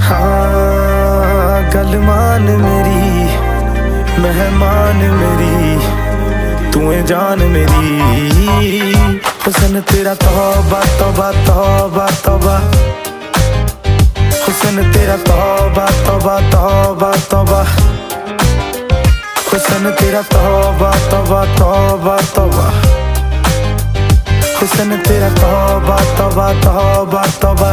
हाँ गल मान मेरी मेहमान मेरी तू है जान मेरी। हुस्न तेरा तौबा तौबा तौबा तौबा, हुस्न तेरा तौबा तौबा तौबा तौबा, हुस्न तेरा तौबा तौबा तौबा तौबा, हुस्न तेरा तौबा तौबा तौबा तौबा।